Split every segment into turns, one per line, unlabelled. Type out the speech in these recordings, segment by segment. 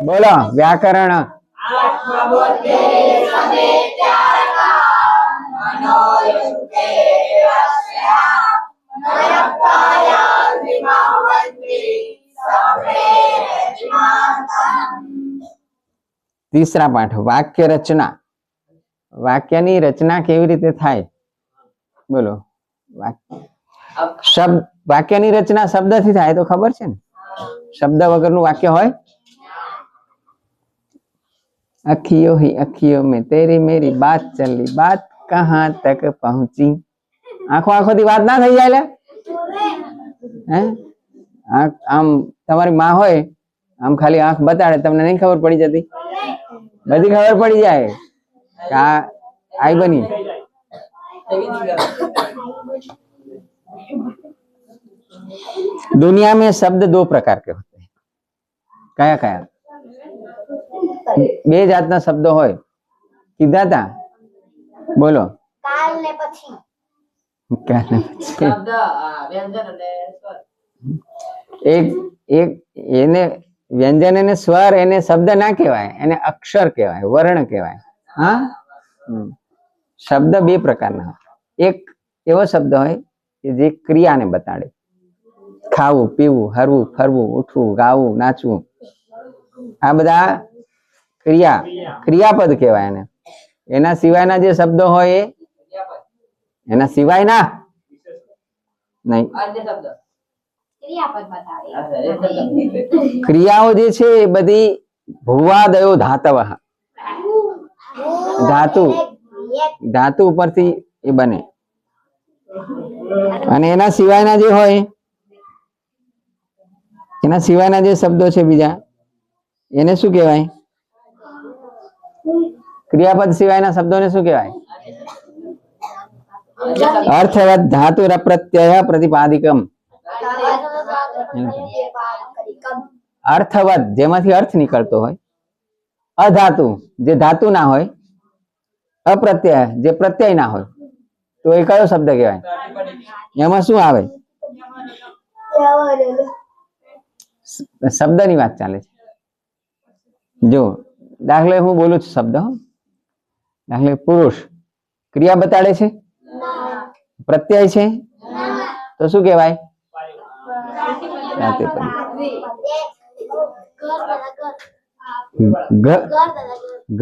बोलो व्याकरण। तीसरा पाठ वाक्य रचना। वाक्यनी रचना केवी रीते थाय बोलो। शब्द वाक्यनी रचना शब्द थी थाय तो खबर छे ने। शब्द वगरनु वाक्य होय। अखियों ही अखियों में तेरी मेरी बात चली, बात कहाँ तक पहुंची। आंखो आंखो दी बात ना थई जाय ले हैं। आम तमारी मां होय आम खाली आंख बताड़े तमने नहीं खबर पड़ी जती। बधी खबर पड़ी जाए कि आई बनी। दुनिया में शब्द दो प्रकार के होते हैं। कया कया? बे जातना शब्दों होय कीधा था बोलो। काल ने पछी। काल ने पछी शब्द व्यंजन અને સ્વર। એક એક એને વ્યંજન અને સ્વર એને શબ્દ ના કહેવાય, એને અક્ષર કહેવાય, વર્ણ કહેવાય। હા, શબ્દ બે પ્રકારના હોય। એક એવો શબ્દ હોય કે જે ક્રિયાને બતાડે, ખાવું, પીવું, હરવું, ફરવું, ઉઠવું, ગાવું, નાચવું, આ બધા ક્રિયા ક્રિયાપદ કહેવાય એને। એના સિવાયના જે શબ્દો હોય એ એના સિવાયના નહીં, ક્રિયાઓ જે છે એ બધી ભુવાદયો ધાતવઃ, ધાતુ ધાતુ ઉપરથી એ બને। અને એના સિવાયના જે હોય એના સિવાયના જે શબ્દો છે બીજા એને શું કહેવાય? क्रियापद सिवायना शब्दों ने शू कहेवाय? अर्थवत धातु प्रत्यय प्रतिपादिकम। अर्थवत जेमांथी अर्थ निकलतो होय, अधातु जे धातु ना होय, अप्रत्यय जे प्रत्यय ना होय, तो ए कयो शब्द कहेवाय? एमां शुं आवे? शब्दनी वात चाले छे। जो दाखले हूँ बोलू छुं शब्द, दाखले पुरुष क्रिया बताड़े छे, प्रत्यय छे तो शू कहेवाय?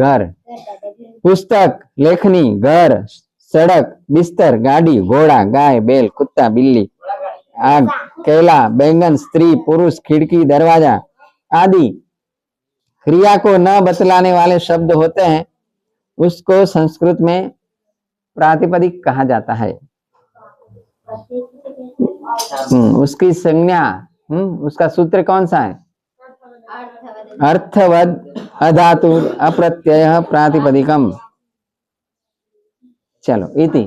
घर, पुस्तक, लेखनी, घर, सड़क, बिस्तर, गाड़ी, घोड़ा, गाय, बैल, कुत्ता, बिल्ली, आग, केला, बैंगन, स्त्री, पुरुष, खिड़की, दरवाजा आदि क्रिया को न बतलाने वाले शब्द होते हैं, उसको संस्कृत में प्रातिपदिक कहा जाता है। उसकी संज्ञा उसका सूत्र कौन सा है? अर्थवद अधातु अप्रत्यय प्रातिपदिकम। चलो इति